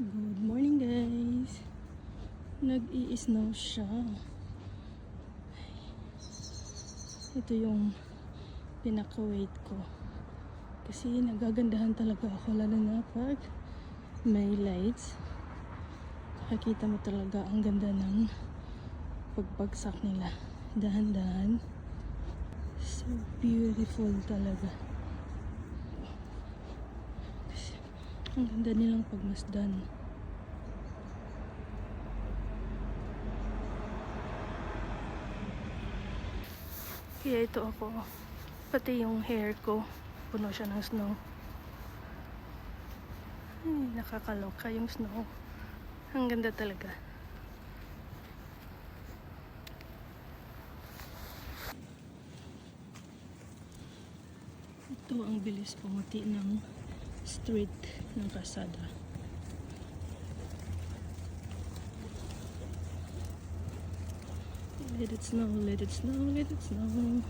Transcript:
Good morning guys. Nag-i-snow siya. Ito yung pinaka-wait ko. Kasi nagagandahan talaga ako lalo na pag may lights. Nakikita mo talaga ang ganda ng pagbagsak nila. Dahan-dahan. So beautiful talaga. Ang ganda nilang pagmasdan. Kaya ito ako, pati yung hair ko, puno siya ng snow. Ay, nakakaloka yung snow. Ang ganda talaga. Ito ang bilis pumuti ng street ng kalsada. Let it snow, let it snow, let it snow.